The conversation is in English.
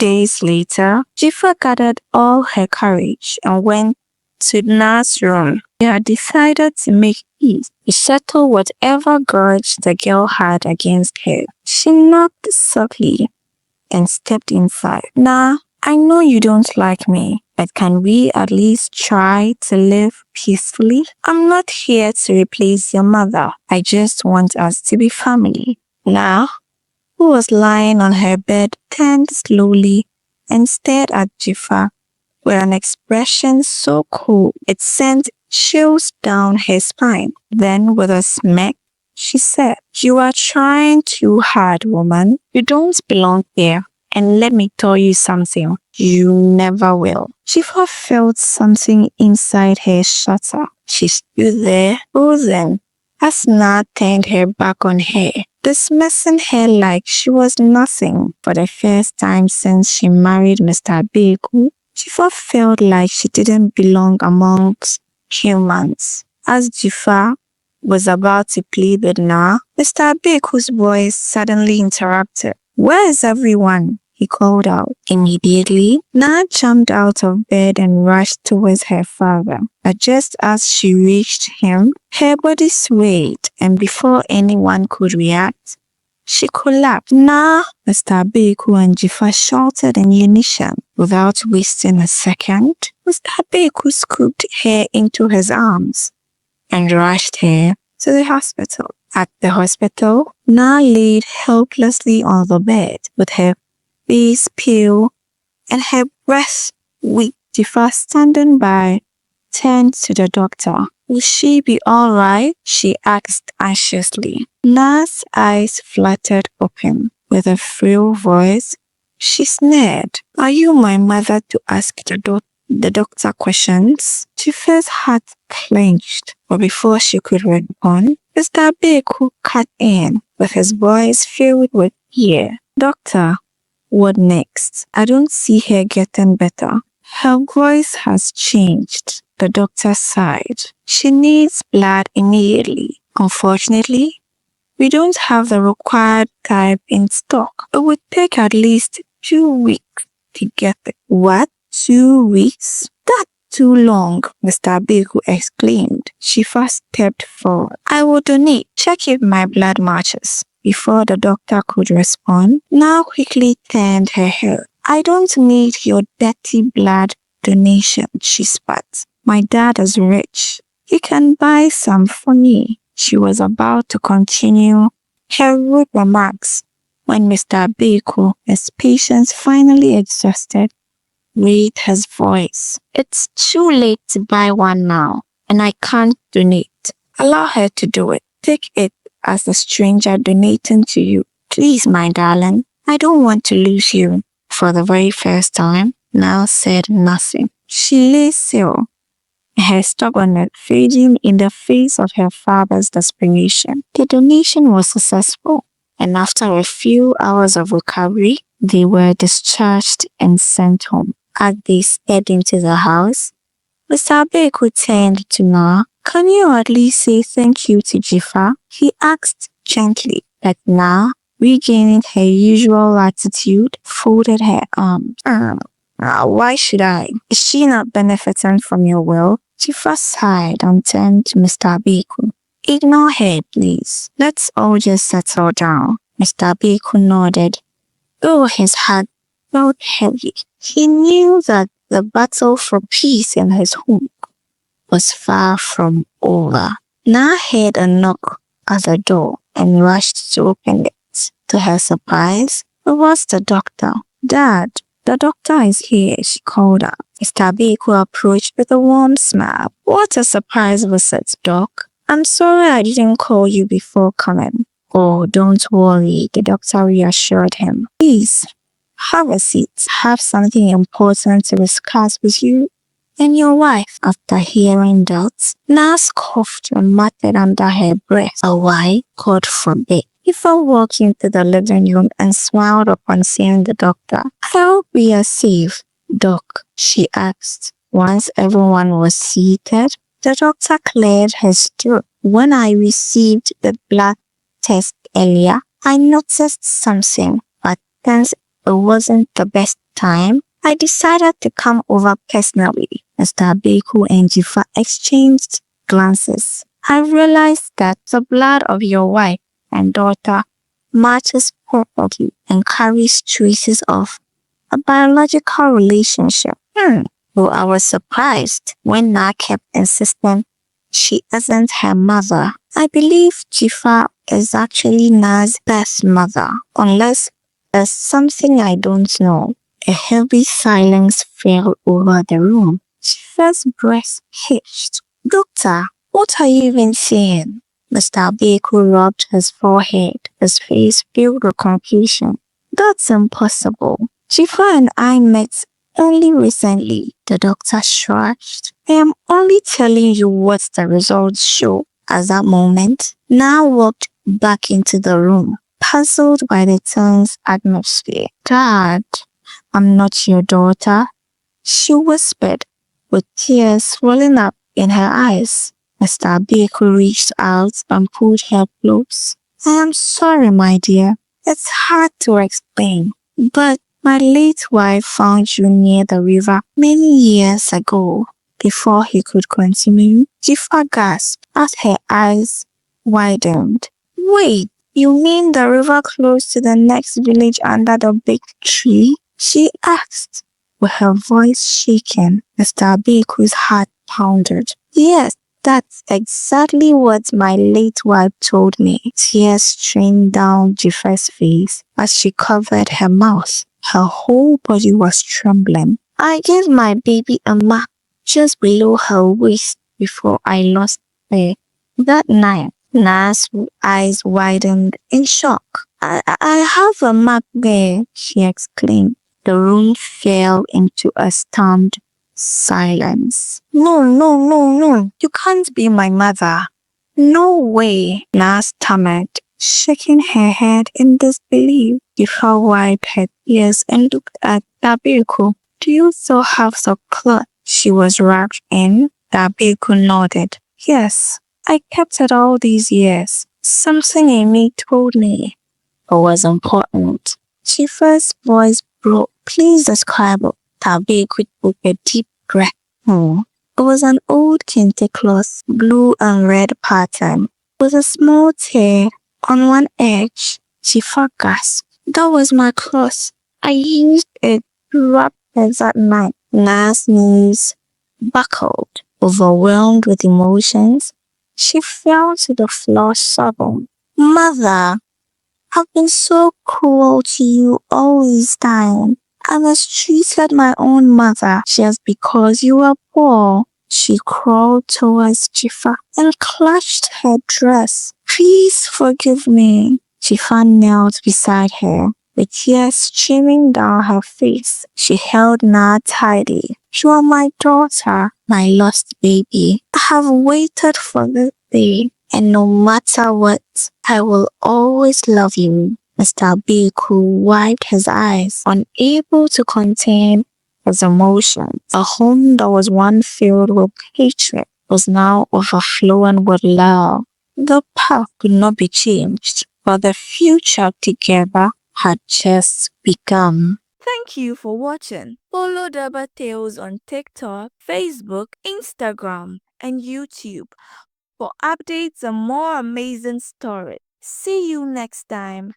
days later, Dzifa gathered all her courage and went to Na's room. She had decided to make peace, to settle whatever grudge the girl had against her. She knocked softly and stepped inside. "Na, I know you don't like me, but can we at least try to live peacefully? I'm not here to replace your mother. I just want us to be family." Na, who was lying on her bed, turned slowly and stared at Dzifa with an expression so cool it sent chills down her spine. Then, with a smirk, she said, "You are trying too hard, woman. You don't belong here. And let me tell you something, you never will." Dzifa felt something inside her shatter. She stood there, frozen, as Na turned her back on her, dismissing her like she was nothing. For the first time since she married Mr. Beku, Dzifa felt like she didn't belong amongst humans. As Dzifa was about to plead with Na, Mr. Beku's voice suddenly interrupted. "Where is everyone?" he called out. Immediately, Na jumped out of bed and rushed towards her father. But just as she reached him, her body swayed, and before anyone could react, she collapsed. "Na!" Mr. Beku and Dzifa shouted in unison. Without wasting a second, Mr. Beku scooped her into his arms and rushed her to the hospital. At the hospital, Na laid helplessly on the bed with her face pale and her breath weak. Dzifa, standing by, turned to the doctor. "Will she be all right?" she asked anxiously. Na's eyes fluttered open. With a frail voice, she sneered, "Are you my mother to ask the doctor questions?" Dzifa's heart clenched, but before she could respond, Mr. Beku cut in with his voice filled with fear. "Doctor, what next? I don't see her getting better." Her voice has changed. The doctor sighed. "She needs blood immediately. Unfortunately, we don't have the required type in stock. It would take at least 2 weeks to get it." "What? 2 weeks? That's too long," Mr. Beku exclaimed. She first stepped forward. "I will donate. Check if my blood matches." Before the doctor could respond, Na quickly turned her head. "I don't need your dirty blood donation," she spat. "My dad is rich. He can buy some for me." She was about to continue her rude remarks when Mr. Beku, his patience finally exhausted, raised his voice. "It's too late to buy one now, and I can't donate. Allow her to do it. Take it as a stranger donating to you. Please, my darling, I don't want to lose you." For the very first time, Na said nothing. She lay still, her stubbornness fading in the face of her father's desperation. The donation was successful, and after a few hours of recovery, they were discharged and sent home. As they stepped into the house, Mr. Beku turned to Na. "Can you at least say thank you to Dzifa?" he asked gently. But Na, regaining her usual attitude, folded her arms. Why should I? Is she not benefiting from your will?" Dzifa sighed and turned to Mr. Beku. "Ignore her, please. Let's all just settle down." Mr. Beku nodded, though his heart felt heavy. He knew that the battle for peace in his home was far from over. Na heard a knock at the door and rushed to open it. To her surprise, it was the doctor. "Dad, the doctor is here," she called out. Mr. Beku approached with a warm smile. "What a surprise visit, Doc. I'm sorry I didn't call you before coming." "Oh, don't worry," the doctor reassured him. "Please, have a seat. I have something important to discuss with you and your wife." After hearing that, Na coughed and muttered under her breath, "A wife? God forbid." Dzifa walked into the living room and smiled upon seeing the doctor. "I hope we are safe, Doc," she asked. Once everyone was seated, the doctor cleared his throat. "When I received the blood test earlier, I noticed something, but since it wasn't the best time, I decided to come over personally. Mr. Beku and Dzifa exchanged glances. I realized that the blood of your wife and daughter matches perfectly and carries traces of a biological relationship. Though I was surprised when Na kept insisting she isn't her mother. I believe Dzifa is actually Na's best mother, unless there's something I don't know. A heavy silence fell over the room. Dzifa's breast hitched. Doctor, what are you even saying? Mr. Beku rubbed his forehead, his face filled with confusion. That's impossible. Dzifa and I met only recently, the doctor shrugged. I am only telling you what the results show. At that moment, Na walked back into the room, puzzled by the tense atmosphere. Dad, I'm not your daughter, she whispered, with tears welling up in her eyes. Mr. Beku reached out and pulled her close. I am sorry, my dear. It's hard to explain, but my late wife found you near the river many years ago. Before he could continue, Dzifa gasped as her eyes widened. Wait, you mean the river close to the next village under the big tree? She asked, with her voice shaking. Mr. Beku's heart pounded. Yes, that's exactly what my late wife told me. Tears streamed down Dzifa's face as she covered her mouth. Her whole body was trembling. I gave my baby a mark just below her waist before I lost her. That night, Na's eyes widened in shock. I have a mark there, she exclaimed. The room fell into a stunned silence. No, you can't be my mother. No way, Na stammered, shaking her head in disbelief. Dzifa wiped her tears and looked at Dabeku. Do you still have the cloth she was wrapped in? Dabeku nodded. Yes, I kept it all these years. Something in me told me it was important. Dzifa's voice broke. Please describe it. Dabeku took a deep breath. It was an old kente cloth, blue and red pattern, with a small tear on one edge. Dzifa gasped. That was my cloth. I used it to wrap it that night. Na's knees buckled. Overwhelmed with emotions, she fell to the floor sobbing. Mother, I've been so cruel to you all this time. I mistreated my own mother just because you were poor. She crawled towards Dzifa and clutched her dress. Please forgive me. Dzifa knelt beside her, with tears streaming down her face. She held Na tightly. You are my daughter, my lost baby. I have waited for this day, and no matter what, I will always love you. Mr. Beku wiped his eyes, unable to contain his emotions. A home that was once filled with hatred was now overflowing with love. The path could not be changed, but the future together had just begun. Thank you for watching. Follow Derbatales on TikTok, Facebook, Instagram, and YouTube for updates and more amazing stories. See you next time.